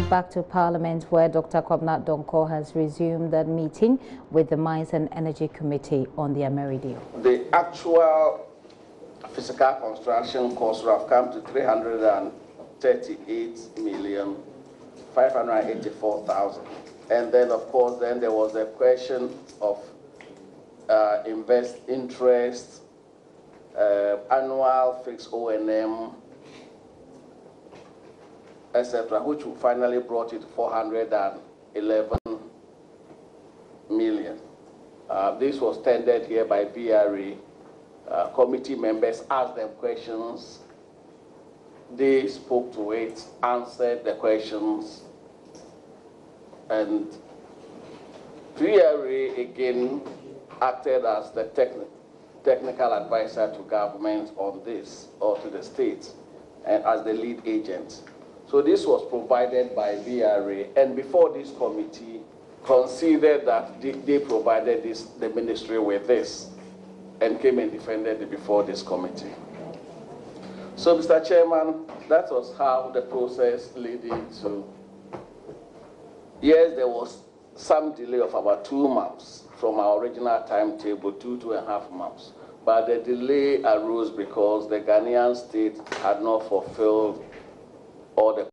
back to Parliament, where Dr. Kwabena Donkor has resumed that meeting with the Mines and Energy Committee on the AMERI deal. The actual physical construction cost would have come to 338,584,000. And then, of course, then there was a question of interest, annual fixed O&M, etc., which finally brought it to 411 million. This was tendered here by BRA. Committee members asked them questions. They spoke to it, answered the questions, and BRA again acted as the technical advisor to government on this, or to the states, and as the lead agent. So this was provided by BRA, and before this committee considered that they provided the ministry with this, and came and defended it before this committee. So, Mr. Chairman, that was how the process led into. Yes, there was some delay of about 2 months from our original timetable, 2.5 months. But the delay arose because the Ghanaian state had not fulfilled all the.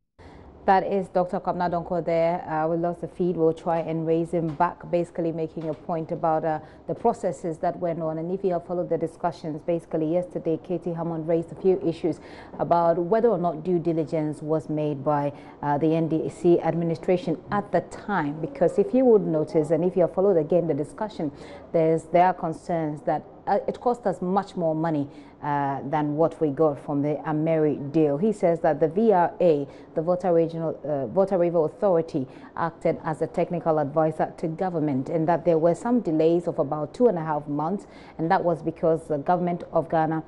That is Dr. Kwabena Donkor there. We lost the feed. We'll try and raise him back, basically making a point about the processes that went on. And if you have followed the discussions, basically yesterday, Katie Hammond raised a few issues about whether or not due diligence was made by the NDC administration at the time. Because if you would notice, and if you have followed again the discussion, there are concerns that it cost us much more money than what we got from the AMERI deal. He says that the VRA, the Volta River Authority, acted as a technical advisor to government, and that there were some delays of about 2.5 months, and that was because the government of Ghana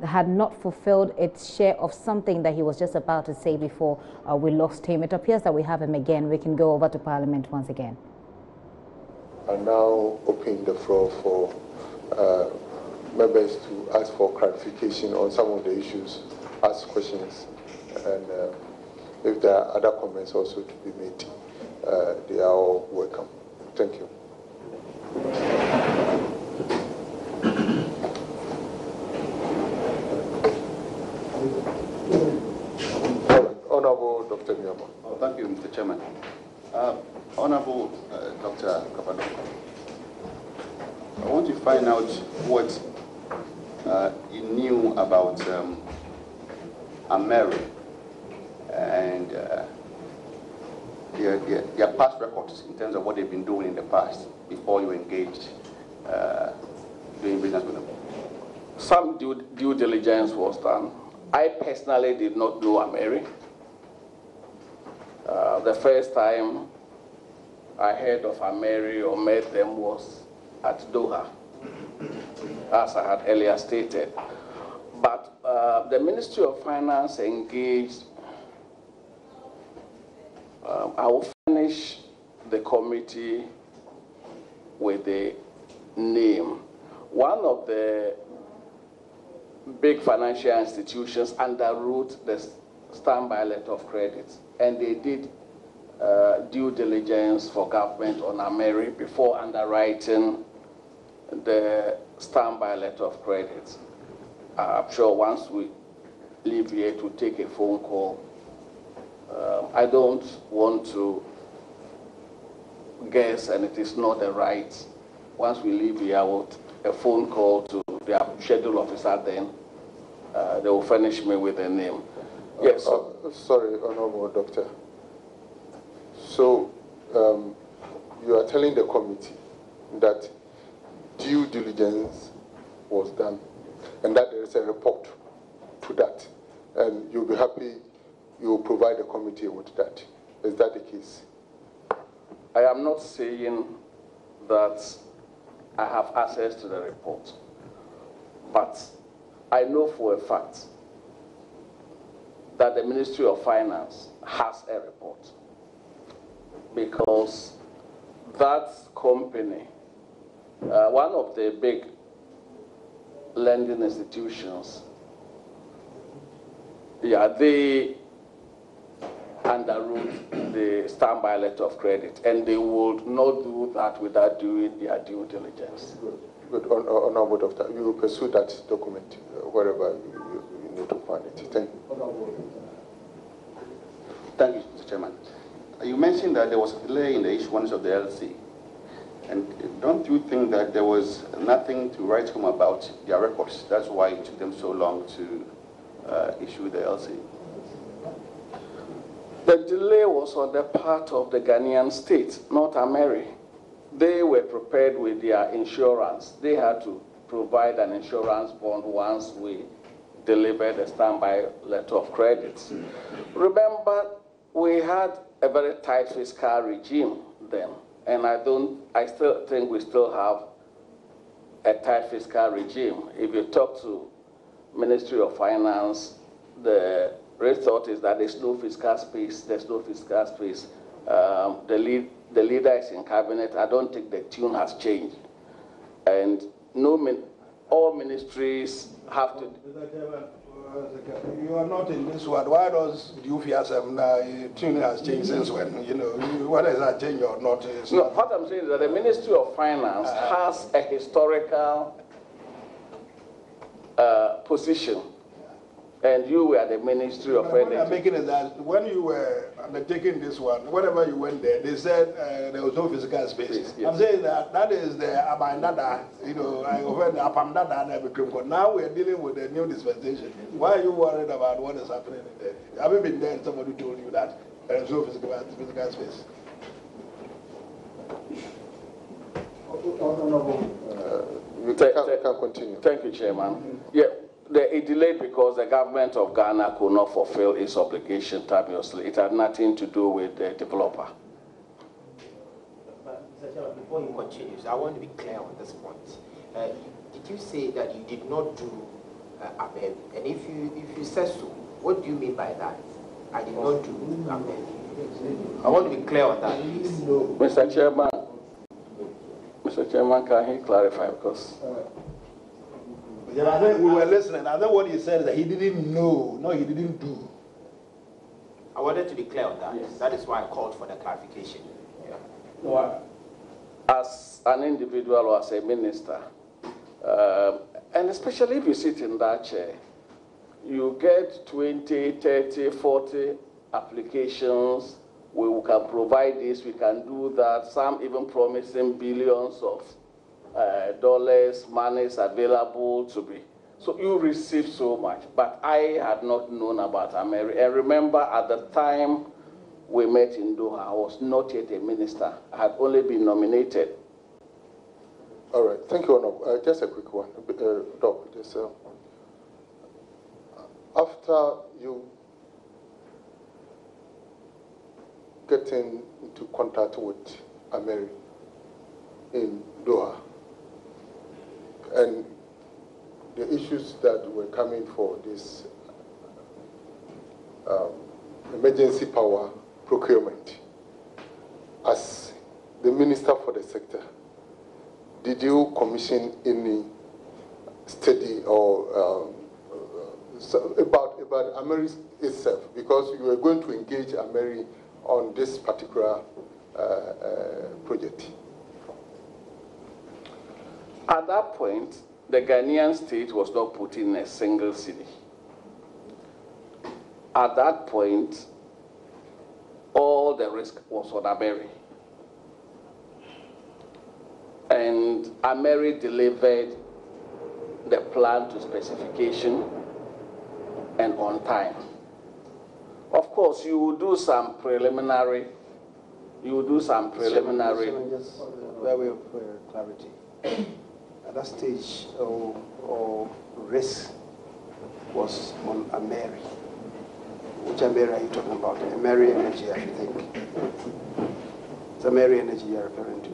had not fulfilled its share of something that he was just about to say before we lost him. It appears that we have him again. We can go over to Parliament once again. I now open the floor for members to ask for clarification on some of the issues, ask questions, and if there are other comments also to be made, they are all welcome. Thank you. Honorable Dr. Nyama. Oh, thank you, Mr. Chairman. Honorable Dr. Kwabena, I want to find out what you knew about AMERI and their past records in terms of what they've been doing in the past before you engaged doing business with them. Some due diligence was done. I personally did not know AMERI. The first time I heard of AMERI or met them was at Doha, as I had earlier stated. But the Ministry of Finance engaged. I will furnish the committee with the name. One of the big financial institutions underwrote the standby letter of credit, and they did due diligence for government on AMERI before underwriting the standby letter of credit. I'm sure once we leave here to take a phone call, I don't want to guess, and it is not the right. Once we leave here, I will a phone call to the schedule officer, then they will furnish me with a name. Yes. Sorry, Honorable Doctor. So you are telling the committee that due diligence was done and that there is a report to that, and you'll be happy you will provide the committee with that. Is that the case? I am not saying that I have access to the report, but I know for a fact that the Ministry of Finance has a report, because that company, one of the big lending institutions, they underwrote the standby letter of credit, and they would not do that without doing their due diligence. Good. Honorable Doctor, you will pursue that document wherever you need to find it. Thank you. Thank you, Mr. Chairman. You mentioned that there was a delay in the issuance of the LC. And don't you think that there was nothing to write home about their records? That's why it took them so long to issue the LC. The delay was on the part of the Ghanaian state, not AMERI. They were prepared with their insurance. They had to provide an insurance bond once we delivered a standby letter of credit. Remember, we had a very tight fiscal regime then, and I still think we still have a tight fiscal regime. If you talk to Ministry of Finance, the result is that there's no fiscal space. There's no fiscal space. The leader is in cabinet. I don't think the tune has changed, and all ministries have to. You are not in this one. Why do you fear some tune has changed since when? You know, whether it's a change or not. No, what I'm saying is that the Ministry of Finance has a historical position, and you were the Ministry of Energy. What I'm making is that when you were undertaking this one, whenever you went there, they said there was no physical space. Yes. I'm saying that is the Abandada, you know, I heard the Apamdada and everything. But now we are dealing with the new dispensation. Why are you worried about what is happening in there? Have you been there and somebody told you that there is no physical space? You can continue. Thank you, Chairman. Yeah. It delayed because the government of Ghana could not fulfill its obligation timeously. It had nothing to do with the developer. But, Mr. Chairman, before you continue, I want to be clear on this point. Did you say that you did not do AMERI? And if you said so, what do you mean by that? I did not do AMERI. I want to be clear on that, please. Mr. Chairman, can he clarify? Because yeah, I think we were listening. I think what he said is that he didn't know. No, he didn't do. I wanted to be clear on that. Yes. That is why I called for the clarification. Yeah. Well, as an individual or as a minister, and especially if you sit in that chair, you get 20, 30, 40 applications. We can provide this, we can do that, some even promising billions of dollars, money is available to be. So you receive so much, but I had not known about AMERI. And remember, at the time we met in Doha, I was not yet a minister. I had only been nominated. All right, thank you, Honorable. Just a quick one. Doc, just, after you getting into contact with AMERI in Doha, and the issues that were coming for this emergency power procurement, as the minister for the sector, did you commission any study or about AMERI itself? Because you were going to engage AMERI on this particular project. At that point, the Ghanaian state was not put in a single city. At that point, all the risk was on AMERI. And AMERI delivered the plan to specification and on time. Of course, you will do some preliminary. Just by way of clarity. At that stage, or risk was on AMERI. Which AMERI are you talking about? AMERI Energy, I think. It's AMERI Energy you are referring to.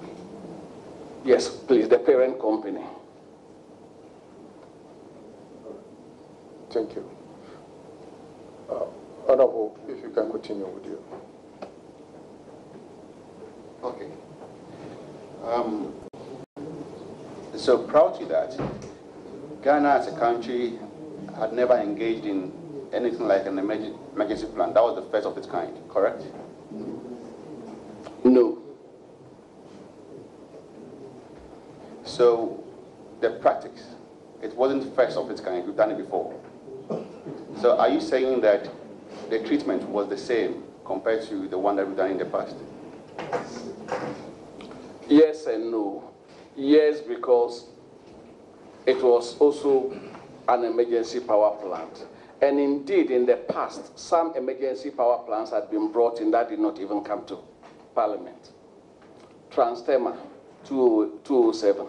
Yes, please, the parent company. Thank you. Honorable, if you can continue with you. Okay. So proud to that, Ghana as a country had never engaged in anything like an emergency plan. That was the first of its kind, correct? No. So the practice, it wasn't first of its kind. We've done it before. So are you saying that the treatment was the same compared to the one that we've done in the past? Yes and no. Yes, because it was also an emergency power plant. And indeed, in the past, some emergency power plants had been brought in that did not even come to Parliament. Transformer 207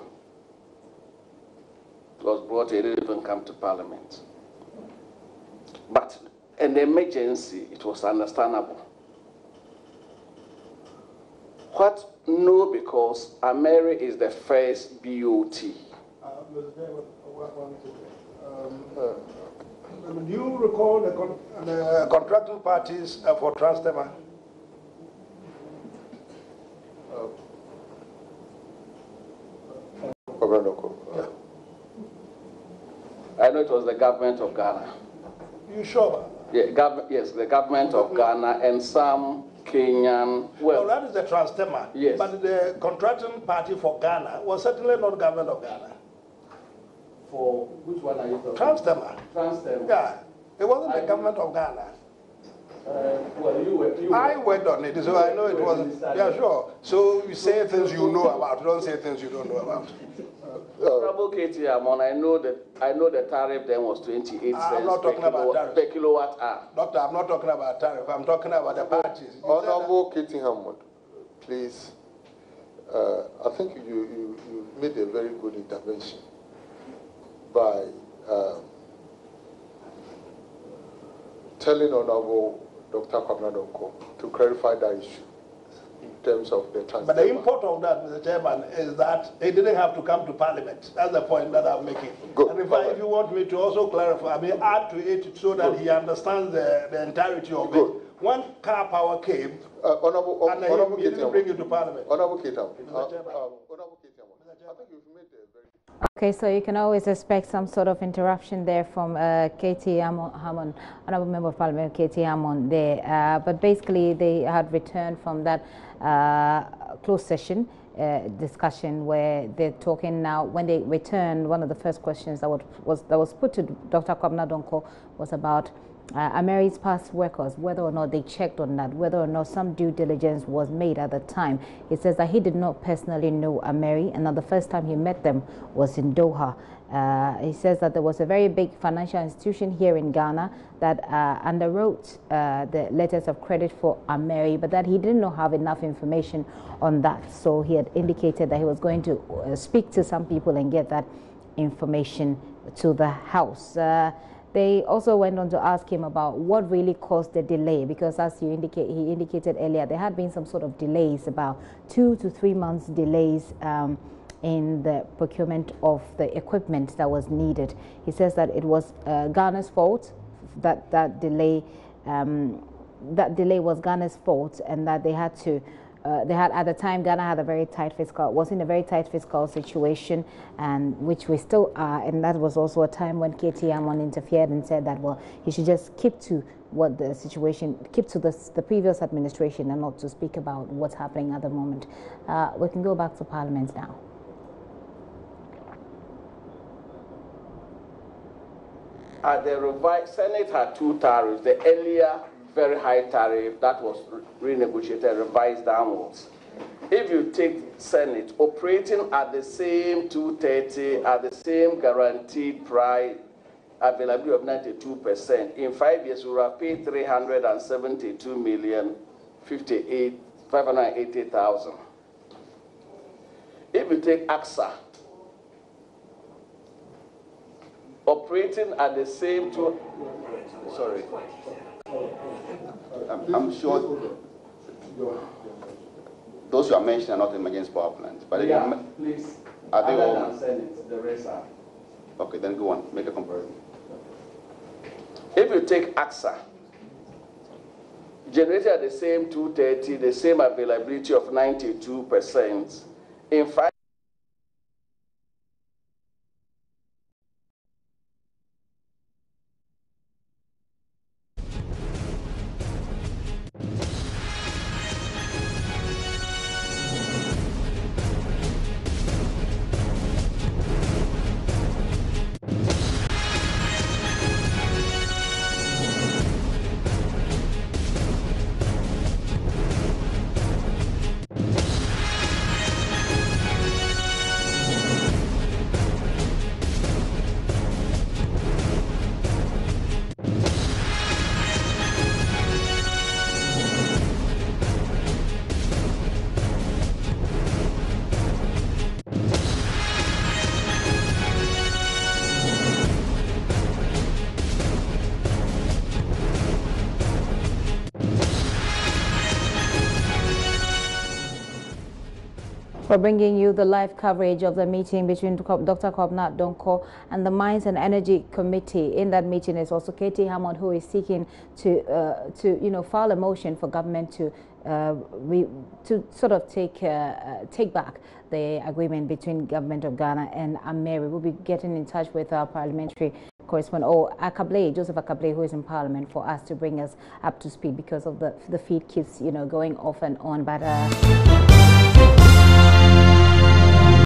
was brought, it didn't even come to Parliament. But an emergency, it was understandable. What? No, because AMERI is the first BOT. Do you recall the contracting parties for Transformer? I know it was the government of Ghana. You sure? Yeah, yes, the government of Ghana and some Kenyan. Well, that is the Transformer. Yes. But the contracting party for Ghana was certainly not government of Ghana. For which one are you talking? Transformer. Transformer. Yeah, it wasn't the government of Ghana. Well, you I worked on it, so I know it wasn't. Yeah, sure. So you say things you know about, don't say things you don't know about. Trouble Katie Amon, I know the tariff then was 28 cents I'm not talking about tariff. per kilowatt hour. Doctor, I'm not talking about tariff. I'm talking about the parties. Honorable Katie Hammond, please. I think you made a very good intervention by telling Honorable Dr. Kwabena to clarify that issue in terms of the transfer. But the import of that, Mr. Chairman, is that it didn't have to come to Parliament. That's the point that I'm making. Good. And if you want me to also clarify, I mean, add to it so that he understands the entirety of Good. it. When car power came, Honorable he didn't bring it to Parliament. Honorable Katie Hammond, I think you've made a very... Okay, so you can always expect some sort of interruption there from Katie Hammond, Honourable Member of Parliament Katie Hammond there. But basically, they had returned from that closed session discussion where they're talking now. When they returned, one of the first questions that was put to Dr. Kwabena was about AMERI's past records, whether or not they checked on that, whether or not some due diligence was made at the time. He says that he did not personally know AMERI, and that the first time he met them was in Doha. He says that there was a very big financial institution here in Ghana that underwrote the letters of credit for AMERI, but that he did not have enough information on that. So he had indicated that he was going to speak to some people and get that information to the House. They also went on to ask him about what really caused the delay, because as he indicated earlier, there had been some sort of delays, about 2 to 3 months delays in the procurement of the equipment that was needed. He says that it was Ghana's fault, that delay was Ghana's fault, and that they had to at the time, Ghana had a very tight was in a very tight fiscal situation, and which we still are. And that was also a time when Katie Hammond interfered and said that, well, he should just keep to what the situation, keep to the previous administration and not to speak about what's happening at the moment. We can go back to Parliament now. The revised Senate had two tariffs. The earlier very high tariff that was renegotiated, revised downwards. If you take Senate operating at the same 230, at the same guaranteed price, availability of 92%, in 5 years we will have paid 372,580,000. If you take AXA, operating at the same sorry. I'm sure those you are mentioning are not emergency power plants, but please, are they all? than Senate, the rest are. Okay, then go on, make a comparison. If you take AXA, generated at the same 230, the same availability of 92%, in 5 For bringing you the live coverage of the meeting between Dr. Kwabena Donkor and the Mines and Energy Committee. In that meeting is also Katie Hammond, who is seeking to file a motion for government to sort of take back the agreement between government of Ghana and AMERI. We'll be getting in touch with our parliamentary correspondent, or Joseph Akablé, who is in Parliament, for us to bring us up to speed because of the feed keeps going off and on. But